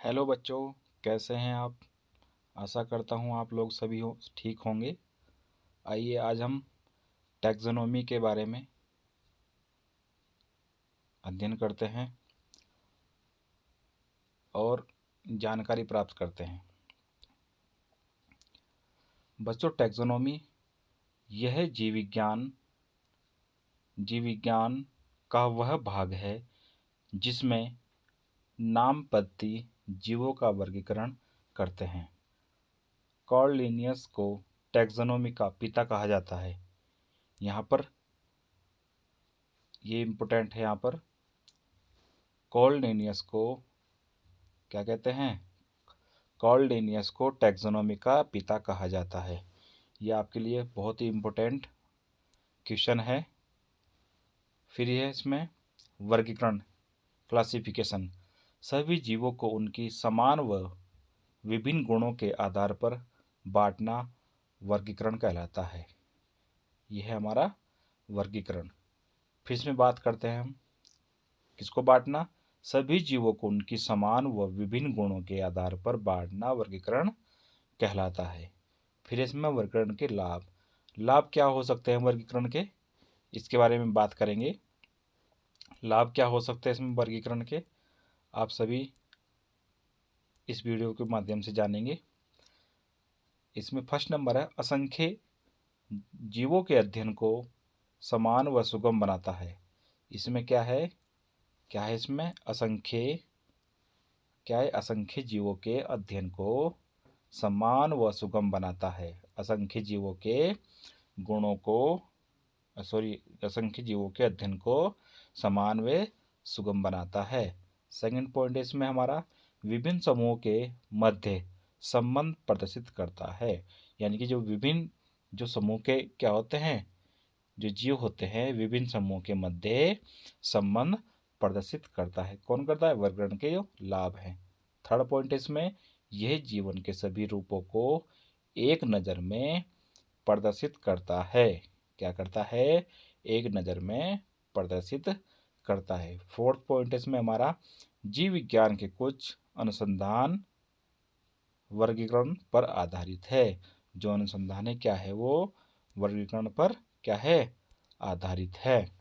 Hello बच्चों, कैसे हैं आप। आशा करता हूँ आप लोग सभी ठीक होंगे। आइए आज हम टैक्सोनॉमी के बारे में अध्ययन करते हैं और जानकारी प्राप्त करते हैं। बच्चों, टैक्सोनॉमी यह जीव विज्ञान का वह भाग है जिसमें नामपद्धति जीवों का वर्गीकरण करते हैं। कार्ल लिनियस को टैक्सोनॉमी का पिता कहा जाता है। यहाँ पर ये इम्पोर्टेंट है। यहाँ पर कार्ल लिनियस को क्या कहते हैं? कार्ल लिनियस को टैक्सोनॉमी का पिता कहा जाता है। यह आपके लिए बहुत ही इम्पोर्टेंट क्वेश्चन है। फिर यह इसमें वर्गीकरण, क्लासिफिकेशन, सभी जीवों को उनकी समान व विभिन्न गुणों के आधार पर बांटना वर्गीकरण कहलाता है। यह है हमारा वर्गीकरण। फिर इसमें बात करते हैं हम किसको बांटना? सभी जीवों को उनकी समान व विभिन्न गुणों के आधार पर बांटना वर्गीकरण कहलाता है। फिर इसमें वर्गीकरण के लाभ क्या हो सकते हैं वर्गीकरण के, इसके बारे में बात करेंगे। लाभ क्या हो सकते हैं इसमें वर्गीकरण के, आप सभी इस वीडियो के माध्यम से जानेंगे। इसमें फर्स्ट नंबर है, असंख्य जीवों के अध्ययन को समान व सुगम बनाता है। इसमें क्या है इसमें असंख्य जीवों के अध्ययन को समान व सुगम बनाता है। असंख्य जीवों के अध्ययन को समान व सुगम बनाता है। सेकंड पॉइंट इसमें हमारा विभिन्न समूहों के मध्य संबंध प्रदर्शित करता है। यानी कि जो विभिन्न समूह के क्या होते हैं, जो जीव होते हैं, विभिन्न समूहों के मध्य संबंध प्रदर्शित करता है। कौन करता है? वर्गीकरण के जो लाभ हैं। थर्ड पॉइंट इसमें यह जीवन के सभी रूपों को एक नज़र में प्रदर्शित करता है। क्या करता है? एक नज़र में प्रदर्शित करता है। फोर्थ पॉइंट इसमें हमारा जीव विज्ञान के कुछ अनुसंधान वर्गीकरण पर आधारित है। जो अनुसंधान है क्या है, वो वर्गीकरण पर क्या है? आधारित है।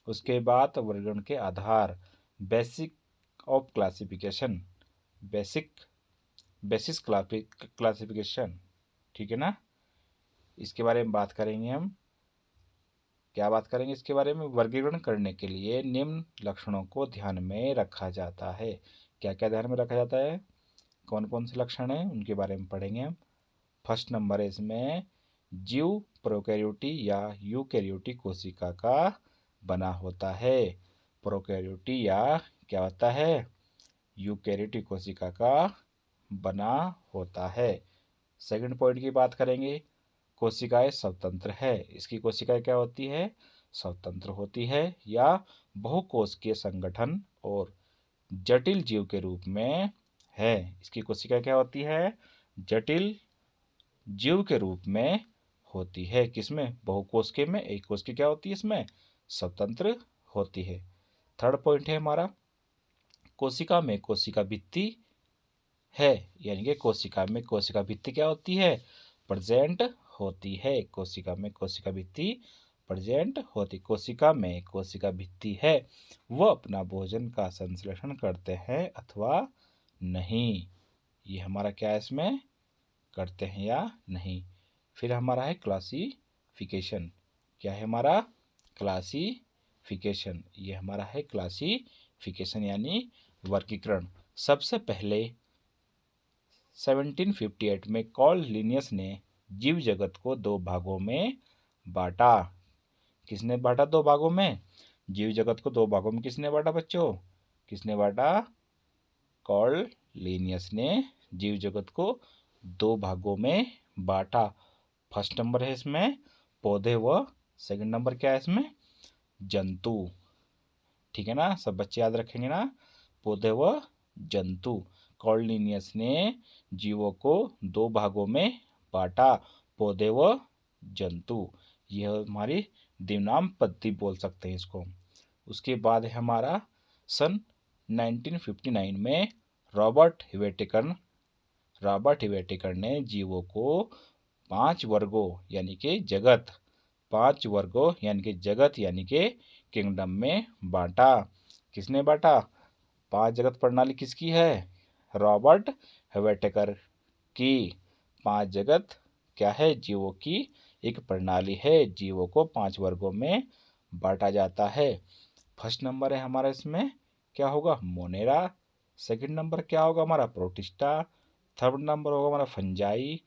उसके बाद वर्गीकरण के आधार, basic of classification, basis classification, ठीक है ना। इसके बारे में बात करेंगे हम। क्या बात करेंगे इसके बारे में? वर्गीकरण करने के लिए निम्न लक्षणों को ध्यान में रखा जाता है। क्या क्या ध्यान में रखा जाता है? कौन कौन से लक्षण हैं उनके बारे में पढ़ेंगे हम। फर्स्ट नंबर है इसमें, जीव प्रोकैरियोटी या यूकैरियोटी कोशिका का बना होता है। प्रोकैरियोटी या क्या होता है? यूकैरियोटी कोशिका का बना होता है। सेकंड पॉइंट की बात करेंगे, कोशिकाएं स्वतंत्र है। इसकी कोशिकाएं क्या होती है? स्वतंत्र होती है या बहुकोशिकीय संगठन और जटिल जीव के रूप में है। इसकी कोशिका क्या होती है? जटिल जीव के रूप में होती है। किसमें? बहुकोशिकीय में। एक कोशिका क्या होती है इसमें? स्वतंत्र होती है। थर्ड पॉइंट है हमारा, कोशिका में कोशिका भित्ति है। यानी कि कोशिका में कोशिका भित्ति क्या होती है? प्रेजेंट होती है। कोशिका में कोशिका भित्ति प्रेजेंट होती। कोशिका में कोशिका भित्ति है, वह अपना भोजन का संश्लेषण करते हैं अथवा नहीं। ये हमारा क्या है इसमें? करते हैं या नहीं। फिर हमारा है क्लासिफिकेशन। क्या है हमारा? क्लासिफिकेशन। ये हमारा है क्लासिफिकेशन यानी वर्गीकरण। सबसे पहले 1758 में कार्ल लिनियस ने जीव जगत को दो भागों में बांटा। किसने बांटा? दो भागों में। जीव जगत को दो भागों में किसने बांटा बच्चों? किसने बांटा? कार्ल लिनियस ने जीव जगत को दो भागों में बांटा। फर्स्ट नंबर है इसमें पौधे व सेकंड नंबर क्या है इसमें? जंतु। ठीक है ना, सब बच्चे याद रखेंगे ना, पौधे व जंतु। कार्ल लिनियस ने जीवों को दो भागों में बांटा, पौधे व जंतु। यह हमारी द्विनाम पद्धति बोल सकते हैं इसको। उसके बाद है हमारा सन 1959 में रॉबर्ट हिवेटिकर ने जीवों को 5 वर्गों यानी कि जगत यानी कि किंगडम में बांटा। किसने बांटा? 5 जगत प्रणाली किसकी है? रॉबर्ट हिवेटिकर की। 5 जगत क्या है? जीवों की एक प्रणाली है। जीवों को 5 वर्गों में बांटा जाता है। फर्स्ट नंबर है हमारा, इसमें क्या होगा? मोनेरा। सेकंड नंबर क्या होगा हमारा? प्रोटिस्टा। थर्ड नंबर होगा हमारा फंजाई।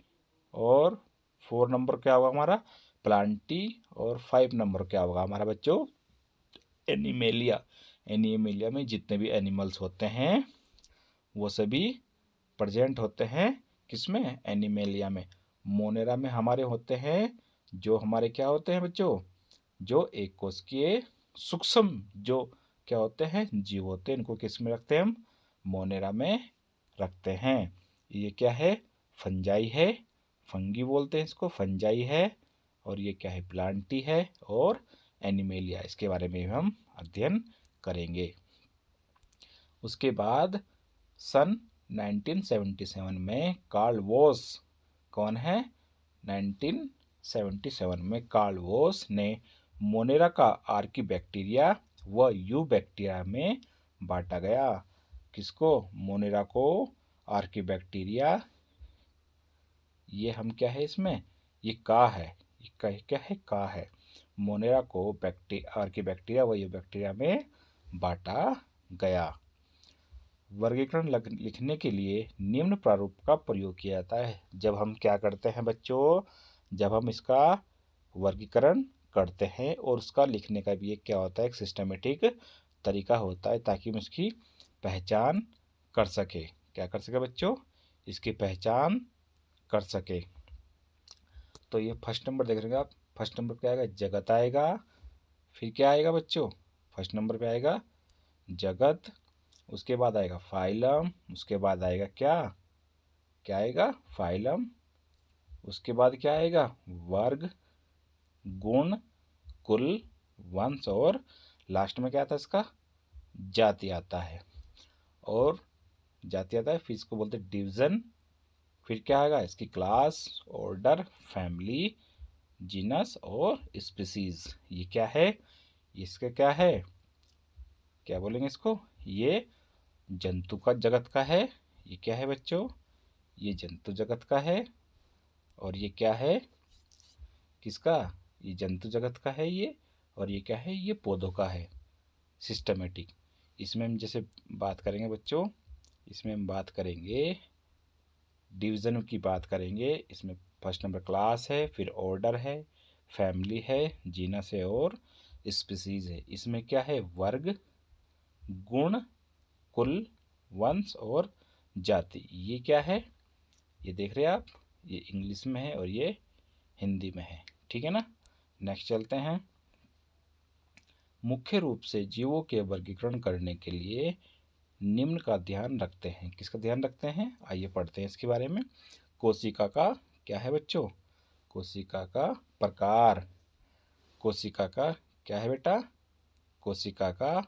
और 4 नंबर क्या होगा हमारा? प्लांटी। और 5 नंबर क्या होगा हमारा बच्चों? एनिमेलिया। एनिमेलिया में जितने भी एनिमल्स होते हैं वो सभी प्रेजेंट होते हैं। किसमें? एनिमेलिया में। मोनेरा में हमारे होते हैं जो हमारे क्या होते हैं बच्चों? जो एक कोशिकीय सूक्ष्म जो क्या होते हैं? जीव होते हैं। इनको किस में रखते हैं हम? मोनेरा में रखते हैं। ये क्या है? फंजाई है। फंगी बोलते हैं इसको, फंजाई है। और ये क्या है? प्लांटी है। और एनिमेलिया, इसके बारे में हम अध्ययन करेंगे। उसके बाद सन 1977 में कार्ल वोस, कौन है? 1977 में कार्ल वोस ने मोनेरा का आर्कीबैक्टीरिया व यूबैक्टीरिया में बांटा गया। किसको? मोनेरा को आर्कीबैक्टीरिया, ये हम क्या है इसमें? ये का है। ये क्या है? का है। मोनेरा को आर्कीबैक्टीरिया व यूबैक्टीरिया में बांटा गया। वर्गीकरण लिखने के लिए निम्न प्रारूप का प्रयोग किया जाता है। जब हम क्या करते हैं बच्चों? जब हम इसका वर्गीकरण करते हैं और उसका लिखने का भी एक क्या होता है? एक सिस्टमेटिक तरीका होता है, ताकि हम इसकी पहचान कर सके। क्या कर सके बच्चों? इसकी पहचान कर सके। तो ये फर्स्ट नंबर देख रहे आप। फर्स्ट नंबर क्या आएगा? जगत आएगा। फिर क्या आएगा बच्चों? फर्स्ट नंबर पे आएगा जगत। उसके बाद आएगा फाइलम। उसके बाद आएगा क्या? क्या आएगा? फाइलम। उसके बाद क्या आएगा? वर्ग, गुण, कुल, वंश। और लास्ट में क्या आता है इसका? जाति आता है। और जाति आता है, फिर इसको बोलते हैं डिवीजन। फिर क्या आएगा? इसकी क्लास, ऑर्डर, फैमिली, जीनस और स्पीसीज। ये क्या है? इसका क्या है? क्या बोलेंगे इसको? ये जंतु का जगत का है। ये क्या है बच्चों? ये जंतु जगत का है। और ये क्या है? किसका? ये जंतु जगत का है ये। और ये क्या है? ये पौधों का है। सिस्टमेटिक। इसमें हम जैसे बात करेंगे बच्चों, इसमें हम बात करेंगे डिवीज़न की बात करेंगे। इसमें फर्स्ट नंबर क्लास है, फिर ऑर्डर है, फैमिली है, जीनस है और स्पीसीज है। इसमें क्या है? वर्ग, गुण, कुल, वंश और जाति। ये क्या है? ये देख रहे हैं आप, ये इंग्लिश में है और ये हिंदी में है। ठीक है ना? नेक्स्ट चलते हैं। मुख्य रूप से जीवों के वर्गीकरण करने के लिए निम्न का ध्यान रखते हैं। किसका ध्यान रखते हैं? आइए पढ़ते हैं इसके बारे में। कोशिका का क्या है बच्चों? कोशिका का प्रकार। कोशिका का क्या है बेटा? कोशिका का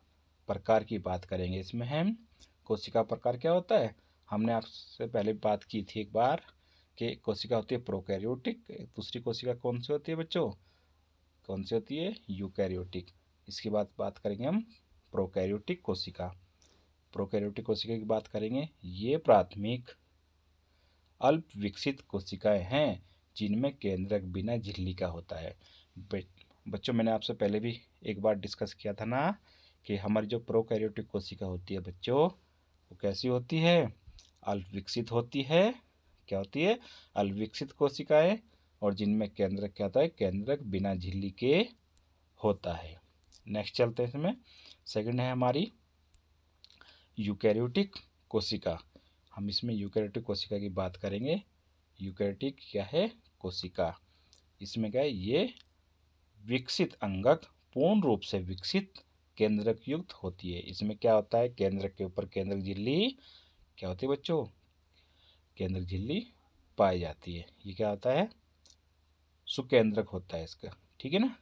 प्रकार की बात करेंगे इसमें हम। कोशिका प्रकार क्या होता है? हमने आपसे पहले बात की थी एक बार कि कोशिका होती है प्रोकैरियोटिक। दूसरी कोशिका कौन सी होती है बच्चों? कौन सी होती है? यूकैरियोटिक। इसके बाद बात करेंगे हम प्रोकैरियोटिक कोशिका। प्रोकैरियोटिक कोशिका की बात करेंगे। ये प्राथमिक अल्प विकसित कोशिकाएं हैं जिनमें केंद्रक बिना झिल्ली का होता है। बच्चों, मैंने आपसे पहले भी एक बार डिस्कस किया था ना कि हमारी जो प्रोकैरियोटिक कोशिका होती है बच्चों, वो कैसी होती है? अल्प विकसित होती है। क्या होती है? अल्प विकसित कोशिकाएं। और जिनमें केंद्रक क्या होता है? केंद्रक बिना झिल्ली के होता है। नेक्स्ट चलते हैं इसमें। सेकंड है हमारी यूकैरियोटिक कोशिका। हम इसमें यूकैरियोटिक कोशिका की बात करेंगे। यूकैरियोटिक क्या है? कोशिका। इसमें क्या है? ये विकसित अंगक पूर्ण रूप से विकसित केंद्रक युक्त होती है। इसमें क्या होता है? केंद्रक के ऊपर केंद्रक झिल्ली क्या होती है बच्चों? केंद्रक झिल्ली पाई जाती है। ये क्या होता है? सुकेंद्रक होता है इसका। ठीक है ना?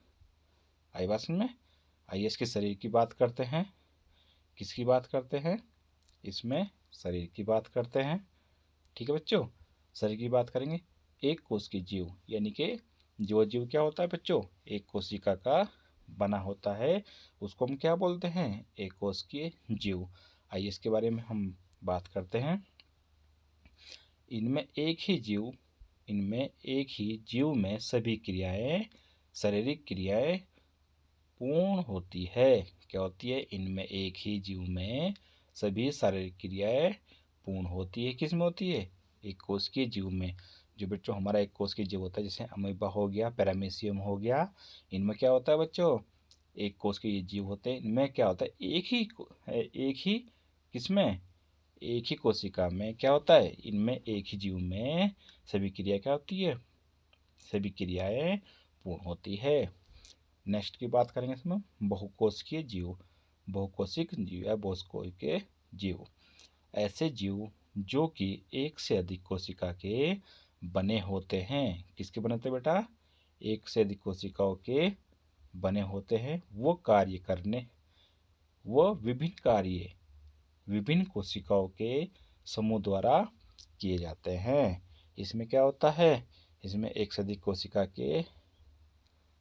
आई बात समझ में? आइए इसके शरीर की बात करते हैं। किसकी बात करते हैं? इसमें शरीर की बात करते हैं। ठीक है बच्चों, शरीर की बात करेंगे। एक कोश की जीव यानी कि जो जीव क्या होता है बच्चों, एक कोशिका का बना होता है, उसको हम क्या बोलते हैं, एक कोश की जीव। आइए इसके बारे में हम बात करते हैं। इनमें एक ही जीव में सभी क्रियाएं, शारीरिक क्रियाएं पूर्ण होती है। क्या होती है, इनमें एक ही जीव में सभी शारीरिक क्रियाएं पूर्ण होती है। किस में होती है, एक कोशिकीय जीव में। जो बच्चों हमारा एक कोशिकीय जीव होता है, जैसे अमीबा हो गया, पैरामीशियम हो गया, इनमें क्या होता है बच्चों, एक कोशिकीय जीव होते हैं। इनमें क्या होता है, एक ही किसमें, एक ही कोशिका में क्या होता है, इनमें एक ही जीव में सभी क्रिया क्या होती है, सभी क्रियाएं पूर्ण होती है। नेक्स्ट की बात करेंगे इसमें, बहुकोशिकीय जीव। बहुकोशिक जीव या बहुकोशिकीय जीव ऐसे जीव जो कि एक से अधिक कोशिका के बने होते हैं। किसके बने होते हैं बेटा, एक से अधिक कोशिकाओं के बने होते हैं। वो विभिन्न कोशिकाओं के समूह द्वारा किए जाते हैं। इसमें क्या होता है, इसमें एक से अधिक कोशिका के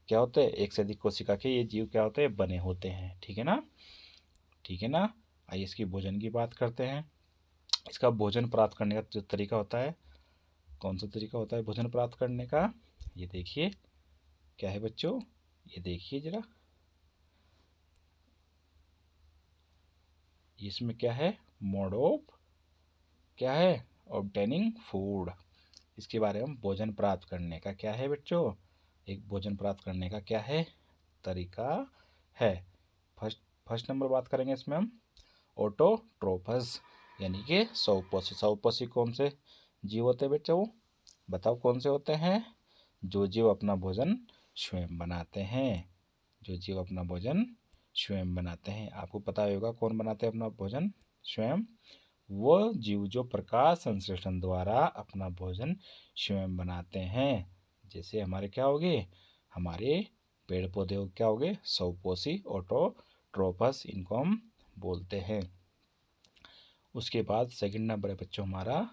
क्या होते हैं, एक से अधिक कोशिका के ये जीव क्या होते हैं, बने होते हैं। ठीक है ना, ठीक है ना। आइए इसकी भोजन की बात करते हैं। इसका भोजन प्राप्त करने का जो तरीका होता है, कौन सा तरीका होता है भोजन प्राप्त करने का, ये देखिए क्या है बच्चों, ये देखिए जरा, इसमें क्या है, मोड ऑफ क्या है, ऑब्टेनिंग फूड। इसके बारे में भोजन प्राप्त करने का क्या है बच्चों, एक भोजन प्राप्त करने का क्या है, तरीका है। फर्स्ट फर्स्ट नंबर बात करेंगे इसमें हम, ऑटोट्रोफस यानी कि स्वपोषी। स्वपोषी कौन से जीव होते हैं बच्चों, बताओ कौन से होते हैं, जो जीव अपना भोजन स्वयं बनाते हैं। जो जीव अपना भोजन स्वयं बनाते हैं, आपको पता होगा कौन बनाते हैं अपना भोजन स्वयं, वो जीव जो प्रकाश संश्लेषण द्वारा अपना भोजन स्वयं बनाते हैं। जैसे हमारे क्या हो गए, हमारे पेड़ पौधे क्या हो गए, स्वपोषी ऑटोट्रोफस, इनको हम बोलते हैं। उसके बाद सेकंड नंबर है बच्चों हमारा,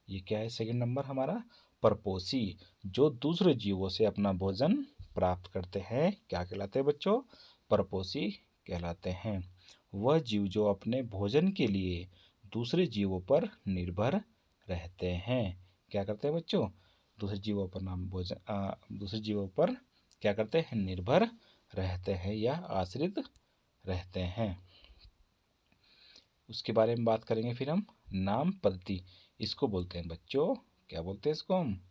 ये क्या है सेकंड नंबर हमारा, परपोषी, जो दूसरे जीवों से अपना भोजन प्राप्त करते हैं। क्या कहलाते हैं बच्चों, परपोषी कहलाते हैं। वह जीव जो अपने भोजन के लिए दूसरे जीवों पर निर्भर रहते हैं। क्या करते हैं बच्चों, दूसरे जीवों पर नाम भोजन दूसरे जीवों पर क्या करते हैं, निर्भर रहते हैं या आश्रित रहते हैं। उसके बारे में बात करेंगे फिर हम, नाम पद्धति, इसको बोलते हैं बच्चों, क्या बोलते हैं इसको हम,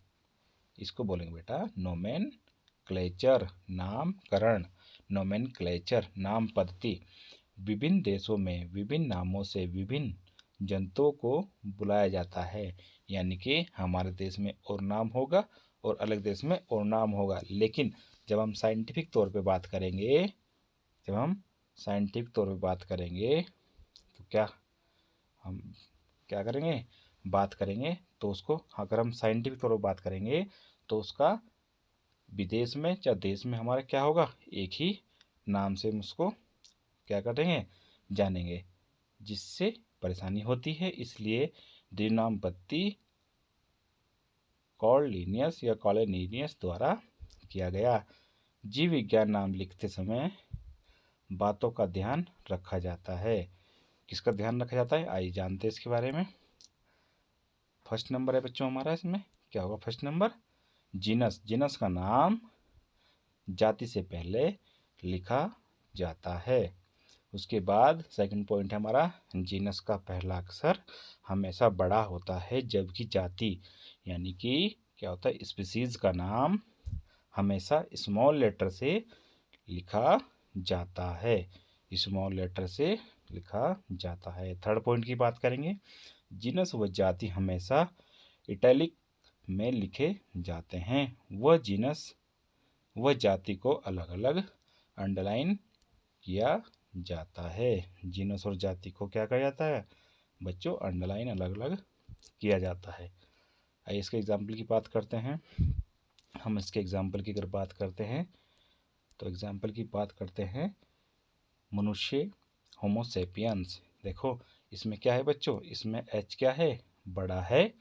इसको बोलेंगे बेटा नोमेनक्लेचर, नामकरण, नोमेनक्लेचर नाम पद्धति। विभिन्न देशों में विभिन्न नामों से विभिन्न जंतुओं को बुलाया जाता है। यानी कि हमारे देश में और नाम होगा और अलग देश में और नाम होगा, लेकिन जब हम साइंटिफिक तौर पे बात करेंगे, जब हम साइंटिफिक तौर पे बात करेंगे तो क्या हम क्या करेंगे, बात करेंगे तो उसको, अगर हम साइंटिफिक तौर पर बात करेंगे तो उसका विदेश में या देश में हमारा क्या होगा, एक ही नाम से हम उसको क्या करेंगे, जानेंगे, जिससे परेशानी होती है। इसलिए द्विनामपत्ति कॉर्लिनियस या कॉलेनियस द्वारा किया गया। जीव विज्ञान नाम लिखते समय बातों का ध्यान रखा जाता है। किसका ध्यान रखा जाता है, आइए जानते हैं इसके बारे में। फर्स्ट नंबर है बच्चों हमारा, इसमें क्या होगा, फर्स्ट नंबर जीनस, जीनस का नाम जाति से पहले लिखा जाता है। उसके बाद सेकंड पॉइंट है हमारा, जीनस का पहला अक्षर हमेशा बड़ा होता है, जबकि जाति यानी कि क्या होता है, स्पीसीज का नाम हमेशा स्मॉल लेटर से लिखा जाता है, स्मॉल लेटर से लिखा जाता है। थर्ड पॉइंट की बात करेंगे, जीनस व जाति हमेशा इटैलिक में लिखे जाते हैं। वह जीनस व जाति को अलग अलग अंडरलाइन किया जाता है। जीनस और जाति को क्या कहा जाता है बच्चों, अंडरलाइन अलग अलग किया जाता है। आइए इसके एग्जाम्पल की बात करते हैं। हम इसके एग्जाम्पल की अगर बात करते हैं तो एग्जाम्पल की बात करते हैं, मनुष्य होमोसेपियंस। देखो इसमें क्या है बच्चों, इसमें एच क्या है, बड़ा है,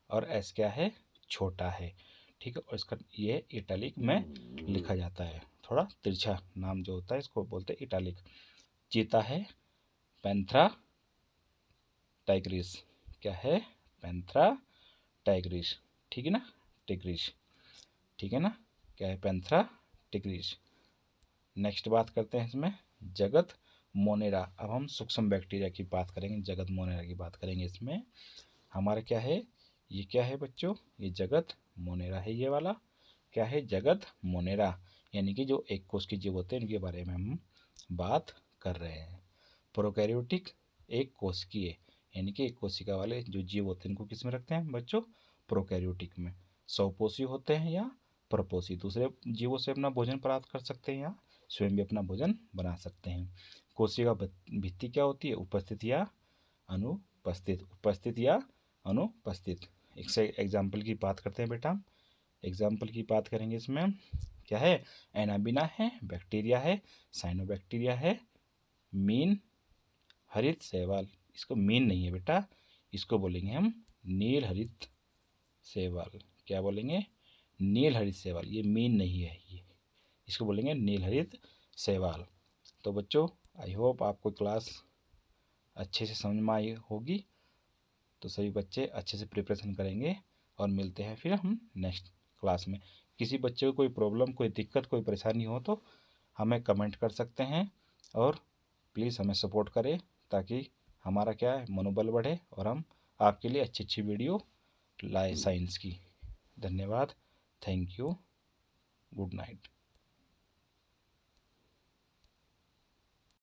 और एस क्या है, छोटा है। ठीक है, और इसका ये इटैलिक में लिखा जाता है, थोड़ा तिरछा नाम जो होता है इसको बोलते हैं इटैलिक। चीता है पैंथरा टाइग्रिस, क्या है, पैंथरा टाइग्रिस, ठीक है ना, टिग्रिस, ठीक है ना, क्या है, पैंथरा टिग्रिस। नेक्स्ट बात करते हैं इसमें जगत मोनेरा। अब हम सूक्ष्म बैक्टीरिया की बात करेंगे, जगत मोनेरा की बात करेंगे। इसमें हमारा क्या है, ये क्या है बच्चों, ये जगत मोनेरा है, ये वाला क्या है, जगत मोनेरा, यानी कि जो एक कोश के जीव होते हैं इनके बारे में हम बात कर रहे हैं। प्रोकैरियोटिक एक कोशिकीय, यानी कि एक कोशिका वाले जो जीव होते हैं इनको किस में रखते हैं बच्चों, प्रोकैरियोटिक में। स्वपोषी होते हैं या परपोषी, दूसरे जीवों से अपना भोजन प्राप्त कर सकते हैं या स्वयं भी अपना भोजन बना सकते हैं। कोशिका भित्ति क्या होती है, उपस्थित या अनुपस्थित, उपस्थित या अनुपस्थित। एक से एग्जाम्पल की बात करते हैं बेटा, एग्जाम्पल की बात करेंगे इसमें क्या है, एनाबिना है, बैक्टीरिया है, साइनोबैक्टीरिया है, मीन हरित शैवाल, इसको मीन नहीं है बेटा, इसको बोलेंगे हम नील हरित शैवाल। क्या बोलेंगे, नील हरित शैवाल, ये मीन नहीं है, ये इसको बोलेंगे नील हरित शैवाल। तो बच्चों आई होप आपको क्लास अच्छे से समझ में आई होगी। तो सभी बच्चे अच्छे से प्रिपरेशन करेंगे और मिलते हैं फिर हम नेक्स्ट क्लास में। किसी बच्चे को कोई प्रॉब्लम, कोई दिक्कत, कोई परेशानी हो तो हमें कमेंट कर सकते हैं, और प्लीज़ हमें सपोर्ट करें ताकि हमारा क्या है, मनोबल बढ़े और हम आपके लिए अच्छी अच्छी वीडियो लाए साइंस की। धन्यवाद, थैंक यू, गुड नाइट।